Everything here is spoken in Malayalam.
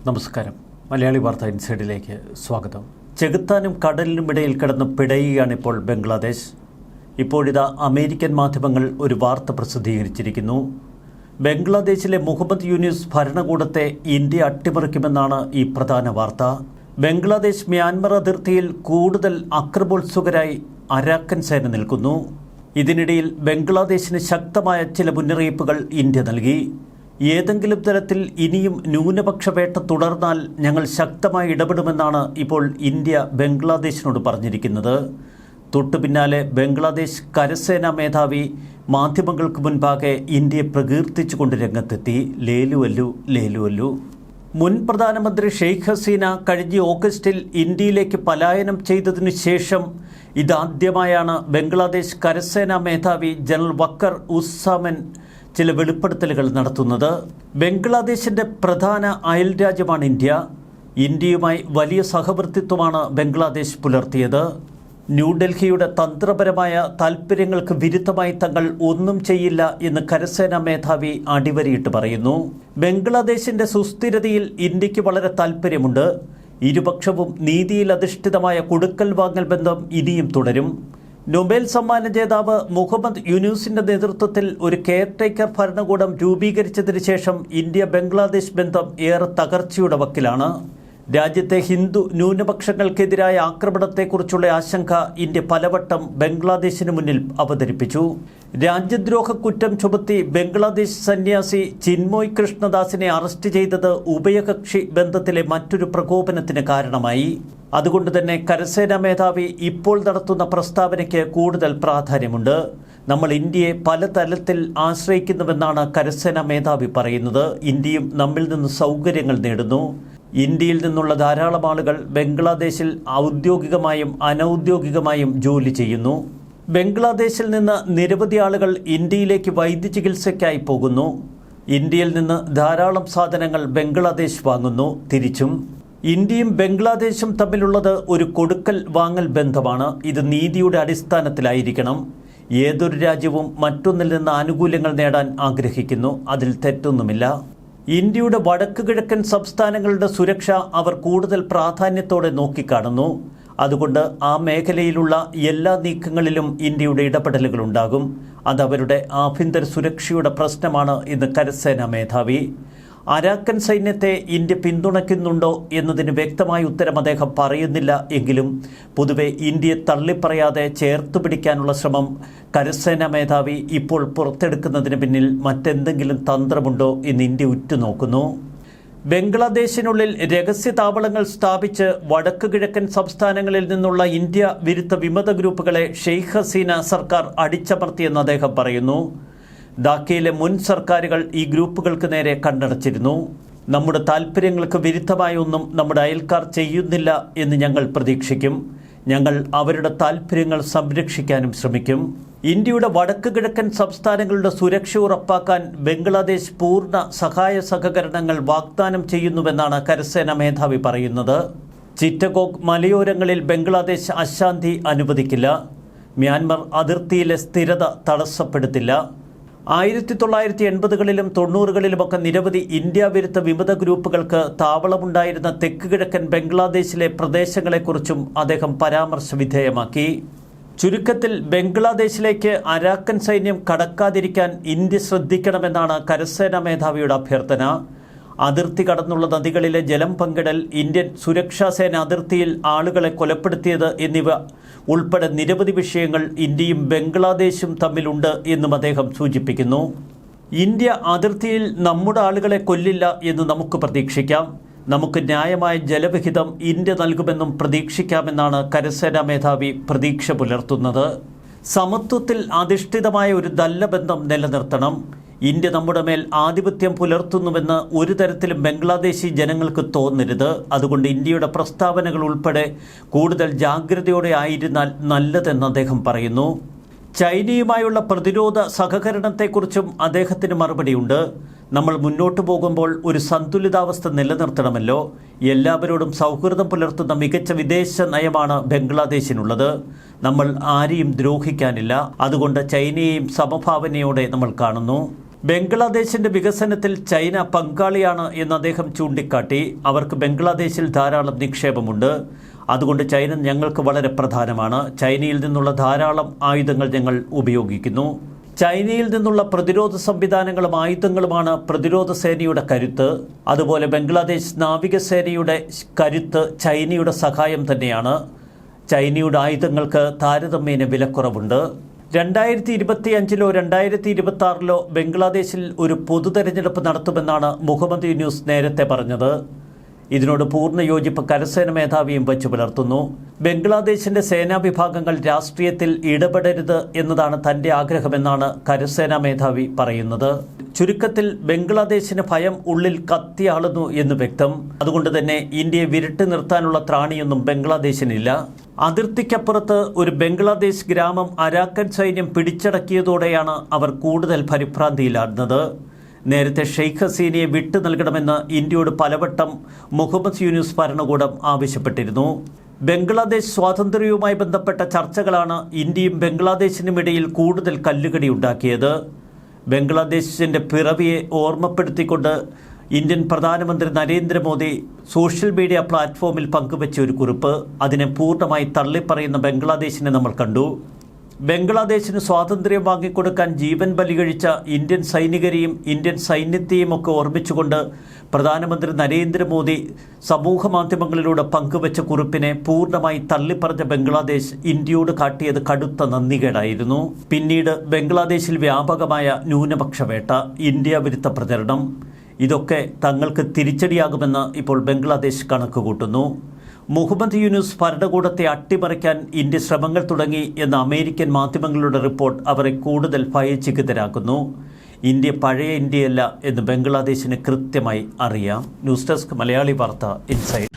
നമസ്കാരം. മലയാളി വാർത്ത ഇൻസൈഡിലേക്ക് സ്വാഗതം. ചെകുത്താനും കടലിനുമിടയിൽ കിടന്ന് പിടയുകയാണിപ്പോൾ ബംഗ്ലാദേശ്. ഇപ്പോഴിതാ അമേരിക്കൻ മാധ്യമങ്ങൾ ഒരു വാർത്ത പ്രസിദ്ധീകരിച്ചിരിക്കുന്നു. ബംഗ്ലാദേശിലെ മുഹമ്മദ് യൂനിസ് ഭരണകൂടത്തെ ഇന്ത്യ അട്ടിമറിക്കുമെന്നാണ് ഈ പ്രധാന വാർത്ത. ബംഗ്ലാദേശ് മ്യാൻമർ അതിർത്തിയിൽ കൂടുതൽ അക്രമോത്സുകരായി അരാക്കൻ സേന നിൽക്കുന്നു. ഇതിനിടയിൽ ബംഗ്ലാദേശിന് ശക്തമായ ചില മുന്നറിയിപ്പുകൾ ഇന്ത്യ നൽകി. ഏതെങ്കിലും തരത്തിൽ ഇനിയും ന്യൂനപക്ഷ വേട്ട തുടർന്നാൽ ഞങ്ങൾ ശക്തമായി ഇടപെടുമെന്നാണ് ഇപ്പോൾ ഇന്ത്യ ബംഗ്ലാദേശിനോട് പറഞ്ഞിരിക്കുന്നത്. തൊട്ടുപിന്നാലെ ബംഗ്ലാദേശ് കരസേനാ മേധാവി മാധ്യമങ്ങൾക്ക് മുൻപാകെ ഇന്ത്യയെ പ്രകീർത്തിച്ചുകൊണ്ട് രംഗത്തെത്തി. ലേലുവല്ലു. മുൻ പ്രധാനമന്ത്രി ഷെയ്ഖ് ഹസീന കഴിഞ്ഞ ഓഗസ്റ്റിൽ ഇന്ത്യയിലേക്ക് പലായനം ചെയ്തതിനു ശേഷം ഇതാദ്യമായാണ് ബംഗ്ലാദേശ് കരസേനാ മേധാവി ജനറൽ വക്കർ ഉസ്സാമൻ ചില വെളിപ്പെടുത്തലുകൾ നടത്തുന്നത്. ബംഗ്ലാദേശിൻ്റെ പ്രധാന അയൽ രാജ്യമാണ് ഇന്ത്യ. ഇന്ത്യയുമായി വലിയ സഹവർത്തിത്വമാണ് ബംഗ്ലാദേശ് പുലർത്തിയത്. ന്യൂഡൽഹിയുടെ തന്ത്രപരമായ താൽപ്പര്യങ്ങൾക്ക് വിരുദ്ധമായി തങ്ങൾ ഒന്നും ചെയ്യില്ല എന്ന് കരസേനാ മേധാവി അടിവരയിട്ട് പറയുന്നു. ബംഗ്ലാദേശിൻ്റെ സുസ്ഥിരതയിൽ ഇന്ത്യക്ക് വളരെ താൽപ്പര്യമുണ്ട്. ഇരുപക്ഷവും നീതിയിൽ അധിഷ്ഠിതമായ കൊടുക്കൽ വാങ്ങൽ ബന്ധം ഇനിയും തുടരും. നൊബേൽ സമ്മാന ജേതാവ് മുഹമ്മദ് യൂനുസിന്റെ നേതൃത്വത്തിൽ ഒരു കെയർടേക്കർ ഭരണകൂടം രൂപീകരിച്ചതിന് ശേഷം ഇന്ത്യ ബംഗ്ലാദേശ് ബന്ധം ഏറെ തകർച്ചയുടെ വക്കിലാണ്. രാജ്യത്തെ ഹിന്ദു ന്യൂനപക്ഷങ്ങൾക്കെതിരായ ആക്രമണത്തെക്കുറിച്ചുള്ള ആശങ്ക ഇന്ത്യ പലവട്ടം ബംഗ്ലാദേശിന് മുന്നിൽ അവതരിപ്പിച്ചു. രാജ്യദ്രോഹ കുറ്റം ചുമത്തി ബംഗ്ലാദേശ് സന്യാസി ചിന്മോയ് കൃഷ്ണദാസിനെ അറസ്റ്റ് ചെയ്തത് ഉഭയകക്ഷി ബന്ധത്തിലെ മറ്റൊരു പ്രകോപനത്തിന് കാരണമായി. അതുകൊണ്ട് തന്നെ കരസേനാ മേധാവി ഇപ്പോൾ നടത്തുന്ന പ്രസ്താവനയ്ക്ക് കൂടുതൽ പ്രാധാന്യമുണ്ട്. നമ്മൾ ഇന്ത്യയെ പല തലത്തിൽ ആശ്രയിക്കുന്നുവെന്നാണ് കരസേനാ മേധാവി പറയുന്നത്. ഇന്ത്യയും നമ്മിൽ നിന്ന് സൗകര്യങ്ങൾ നേടുന്നു. ഇന്ത്യയിൽ നിന്നുള്ള ധാരാളം ആളുകൾ ബംഗ്ലാദേശിൽ ഔദ്യോഗികമായും അനൗദ്യോഗികമായും ജോലി ചെയ്യുന്നു. ബംഗ്ലാദേശിൽ നിന്ന് നിരവധി ആളുകൾ ഇന്ത്യയിലേക്ക് വൈദ്യചികിത്സയ്ക്കായി പോകുന്നു. ഇന്ത്യയിൽ നിന്ന് ധാരാളം സാധനങ്ങൾ ബംഗ്ലാദേശ് വാങ്ങുന്നു. തിരിച്ചും ഇന്ത്യയും ബംഗ്ലാദേശും തമ്മിലുള്ളത് ഒരു കൊടുക്കൽ വാങ്ങൽ ബന്ധമാണ്. ഇത് നീതിയുടെ അടിസ്ഥാനത്തിലായിരിക്കണം. ഏതൊരു രാജ്യവും മറ്റൊന്നിൽ നിന്ന് ആനുകൂല്യങ്ങൾ നേടാൻ ആഗ്രഹിക്കുന്നു. അതിൽ തെറ്റൊന്നുമില്ല. ഇന്ത്യയുടെ വടക്ക് കിഴക്കൻ സംസ്ഥാനങ്ങളുടെ സുരക്ഷ അവർ കൂടുതൽ പ്രാധാന്യത്തോടെ നോക്കിക്കാണുന്നു. അതുകൊണ്ട് ആ മേഖലയിലുള്ള എല്ലാ നീക്കങ്ങളിലും ഇന്ത്യയുടെ ഇടപെടലുകൾ ഉണ്ടാകും. അതവരുടെ ആഭ്യന്തര സുരക്ഷയുടെ പ്രശ്നമാണ് എന്ന് കരസേനാ മേധാവി. അരാക്കൻ സൈന്യത്തെ ഇന്ത്യ പിന്തുണയ്ക്കുന്നുണ്ടോ എന്നതിന് വ്യക്തമായ ഉത്തരം അദ്ദേഹം പറയുന്നില്ല. എങ്കിലും പൊതുവെ ഇന്ത്യയെ തള്ളിപ്പറയാതെ ചേർത്ത് പിടിക്കാനുള്ള ശ്രമം കരസേനാ മേധാവി ഇപ്പോൾ പുറത്തെടുക്കുന്നതിന് പിന്നിൽ മറ്റെന്തെങ്കിലും തന്ത്രമുണ്ടോ എന്ന് ഇന്ത്യ ഉറ്റുനോക്കുന്നു. ബംഗ്ലാദേശിനുള്ളിൽ രഹസ്യ താവളങ്ങൾ സ്ഥാപിച്ച് വടക്ക് കിഴക്കൻ സംസ്ഥാനങ്ങളിൽ നിന്നുള്ള ഇന്ത്യ വിരുദ്ധ വിമത ഗ്രൂപ്പുകളെ ഷെയ്ഖ് ഹസീന സർക്കാർ അടിച്ചമർത്തിയെന്ന് അദ്ദേഹം പറയുന്നു. ധാക്കയിലെ മുൻ സർക്കാരുകൾ ഈ ഗ്രൂപ്പുകൾക്ക് നേരെ കണ്ണടച്ചിരുന്നു. നമ്മുടെ താൽപ്പര്യങ്ങൾക്ക് വിരുദ്ധമായ ഒന്നും നമ്മുടെ അയൽക്കാർ ചെയ്യുന്നില്ല എന്ന് ഞങ്ങൾ പ്രതീക്ഷിക്കും. ഞങ്ങൾ അവരുടെ താൽപ്പര്യങ്ങൾ സംരക്ഷിക്കാനും ശ്രമിക്കും. ഇന്ത്യയുടെ വടക്ക് കിഴക്കൻ സംസ്ഥാനങ്ങളുടെ സുരക്ഷ ഉറപ്പാക്കാൻ ബംഗ്ലാദേശ് പൂർണ്ണ സഹായ സഹകരണങ്ങൾ വാഗ്ദാനം ചെയ്യുന്നുവെന്നാണ് കരസേനാ മേധാവി പറയുന്നത്. ചിറ്റഗോങ് മലയോരങ്ങളിൽ ബംഗ്ലാദേശ് അശാന്തി അനുവദിക്കില്ല. മ്യാൻമർ അതിർത്തിയിലെ സ്ഥിരത തടസ്സപ്പെടുത്തില്ല. 1980കളിലും 90കളിലുമൊക്കെ നിരവധി ഇന്ത്യ വിരുദ്ധ വിമത ഗ്രൂപ്പുകൾക്ക് താവളമുണ്ടായിരുന്ന തെക്ക് കിഴക്കൻ ബംഗ്ലാദേശിലെ പ്രദേശങ്ങളെക്കുറിച്ചും അദ്ദേഹം പരാമർശ വിധേയമാക്കി. ചുരുക്കത്തിൽ ബംഗ്ലാദേശിലേക്ക് അരാക്കൻ സൈന്യം കടക്കാതിരിക്കാൻ ഇന്ത്യ ശ്രദ്ധിക്കണമെന്നാണ് കരസേനാ മേധാവിയുടെ അഭ്യർത്ഥന. അതിർത്തി കടന്നുള്ള നദികളിലെ ജലം പങ്കിടൽ, ഇന്ത്യൻ സുരക്ഷാ സേന അതിർത്തിയിൽ ആളുകളെ കൊലപ്പെടുത്തിയത് എന്നിവ ഉൾപ്പെടെ നിരവധി വിഷയങ്ങൾ ഇന്ത്യയും ബംഗ്ലാദേശും തമ്മിലുണ്ട് എന്നും അദ്ദേഹം സൂചിപ്പിക്കുന്നു. ഇന്ത്യ അതിർത്തിയിൽ നമ്മുടെ ആളുകളെ കൊല്ലില്ല എന്ന് നമുക്ക് പ്രതീക്ഷിക്കാം. നമുക്ക് ന്യായമായ ജലവിഹിതം ഇന്ത്യ നൽകുമെന്നും പ്രതീക്ഷിക്കാമെന്നാണ് കരസേനാ മേധാവി പ്രതീക്ഷ പുലർത്തുന്നത്. സമത്വത്തിൽ അധിഷ്ഠിതമായ ഒരു നല്ല ബന്ധം നിലനിർത്തണം. ഇന്ത്യ നമ്മുടെ മേൽ ആധിപത്യം പുലർത്തുന്നുവെന്ന് ഒരു തരത്തിലും ബംഗ്ലാദേശി ജനങ്ങൾക്ക് തോന്നരുത്. അതുകൊണ്ട് ഇന്ത്യയുടെ പ്രസ്താവനകൾ ഉൾപ്പെടെ കൂടുതൽ ജാഗ്രതയോടെ ആയിരുന്നാൽ നല്ലതെന്ന് അദ്ദേഹം പറയുന്നു. ചൈനയുമായുള്ള പ്രതിരോധ സഹകരണത്തെക്കുറിച്ചും അദ്ദേഹത്തിന് മറുപടിയുണ്ട്. നമ്മൾ മുന്നോട്ട് പോകുമ്പോൾ ഒരു സന്തുലിതാവസ്ഥ നിലനിർത്തണമല്ലോ. എല്ലാവരോടും സൗഹൃദം പുലർത്തുന്ന മികച്ച വിദേശ നയമാണ് ബംഗ്ലാദേശിനുള്ളത്. നമ്മൾ ആരെയും ദ്രോഹിക്കാനില്ല. അതുകൊണ്ട് ചൈനയെയും സമഭാവനയോടെ നമ്മൾ കാണുന്നു. ബംഗ്ലാദേശിന്റെ വികസനത്തിൽ ചൈന പങ്കാളിയാണ് എന്ന് അദ്ദേഹം ചൂണ്ടിക്കാട്ടി. അവർക്ക് ബംഗ്ലാദേശിൽ ധാരാളം നിക്ഷേപമുണ്ട്. അതുകൊണ്ട് ചൈന ഞങ്ങൾക്ക് വളരെ പ്രധാനമാണ്. ചൈനയിൽ നിന്നുള്ള ധാരാളം ആയുധങ്ങൾ ഞങ്ങൾ ഉപയോഗിക്കുന്നു. ചൈനയിൽ നിന്നുള്ള പ്രതിരോധ സംവിധാനങ്ങളും ആയുധങ്ങളുമാണ് പ്രതിരോധ സേനയുടെ കരുത്ത്. അതുപോലെ ബംഗ്ലാദേശ് നാവികസേനയുടെ കരുത്ത് ചൈനയുടെ സഹായം തന്നെയാണ്. ചൈനയുടെ ആയുധങ്ങൾക്ക് താരതമ്യേന വിലക്കുറവുണ്ട്. 2025 2026 ബംഗ്ലാദേശിൽ ഒരു പൊതു തെരഞ്ഞെടുപ്പ് നടത്തുമെന്നാണ് മുഹമ്മദ് യൂനുസ് നേരത്തെ പറഞ്ഞത്. ഇതിനോട് പൂർണ്ണ യോജിപ്പ് കരസേന മേധാവിയും വച്ചു പുലർത്തുന്നു. ബംഗ്ലാദേശിന്റെ സേനാ വിഭാഗങ്ങൾ രാഷ്ട്രീയത്തിൽ ഇടപെടരുത് എന്നതാണ് തന്റെ ആഗ്രഹമെന്നാണ് കരസേനാ മേധാവി പറയുന്നത്. ചുരുക്കത്തിൽ ബംഗ്ലാദേശിന് ഭയം ഉള്ളിൽ കത്തിയാളുന്നു എന്ന് വ്യക്തം. അതുകൊണ്ട് തന്നെ ഇന്ത്യയെ വിരട്ടി നിർത്താനുള്ള ത്രാണിയൊന്നും ബംഗ്ലാദേശിനില്ല. അതിർത്തിക്കപ്പുറത്ത് ഒരു ബംഗ്ലാദേശ് ഗ്രാമം അരാക്കൻ സൈന്യം പിടിച്ചടക്കിയതോടെയാണ് അവർ കൂടുതൽ പരിഭ്രാന്തിയിലാടുന്നത്. നേരത്തെ ഷെയ്ഖ് ഹസീനയെ വിട്ടു നൽകണമെന്ന് ഇന്ത്യയോട് പലവട്ടം മുഹമ്മദ് യൂനുസ് ഭരണകൂടം ആവശ്യപ്പെട്ടിരുന്നു. ബംഗ്ലാദേശ് സ്വാതന്ത്ര്യവുമായി ബന്ധപ്പെട്ട ചർച്ചകളാണ് ഇന്ത്യയും ബംഗ്ലാദേശിനുമിടയിൽ കൂടുതൽ കല്ലുകടി ഉണ്ടാക്കിയത്. ബംഗ്ലാദേശിന്റെ പിറവിയെ ഓർമ്മപ്പെടുത്തിക്കൊണ്ട് ഇന്ത്യൻ പ്രധാനമന്ത്രി നരേന്ദ്രമോദി സോഷ്യൽ മീഡിയ പ്ലാറ്റ്ഫോമിൽ പങ്കുവച്ച ഒരു കുറിപ്പ്, അതിനെ പൂർണ്ണമായി തള്ളിപ്പറയുന്ന ബംഗ്ലാദേശിനെ നമ്മൾ കണ്ടു. ബംഗ്ലാദേശിന് സ്വാതന്ത്ര്യം വാങ്ങിക്കൊടുക്കാൻ ജീവൻ ബലികഴിച്ച ഇന്ത്യൻ സൈനികരെയും ഇന്ത്യൻ സൈന്യത്തെയും ഒക്കെ ഓർമ്മിച്ചുകൊണ്ട് പ്രധാനമന്ത്രി നരേന്ദ്രമോദി സമൂഹ മാധ്യമങ്ങളിലൂടെ പങ്കുവച്ച കുറിപ്പിനെ പൂർണ്ണമായി തള്ളിപ്പറഞ്ഞ ബംഗ്ലാദേശ് ഇന്ത്യയോട് കാട്ടിയത് കടുത്ത നന്ദികേടായിരുന്നു. പിന്നീട് ബംഗ്ലാദേശിൽ വ്യാപകമായ ന്യൂനപക്ഷ വേട്ട, ഇന്ത്യ വിരുദ്ധ പ്രചരണം, ഇതൊക്കെ തങ്ങൾക്ക് തിരിച്ചടിയാകുമെന്ന് ഇപ്പോൾ ബംഗ്ലാദേശ് കണക്കുകൂട്ടുന്നു. മുഹമ്മദ് യൂനുസ് ഭരണകൂടത്തെ അട്ടിമറിക്കാൻ ഇന്ത്യ ശ്രമങ്ങൾ തുടങ്ങി എന്ന അമേരിക്കൻ മാധ്യമങ്ങളുടെ റിപ്പോർട്ട് അവരെ കൂടുതൽ ഭയചകിതരാക്കുന്നു. ഇന്ത്യ പഴയ ഇന്ത്യയല്ല എന്ന് ബംഗ്ലാദേശിന് കൃത്യമായി അറിയാം. ന്യൂസ് ഡെസ്ക് മലയാളി വാർത്ത ഇൻസൈഡ്.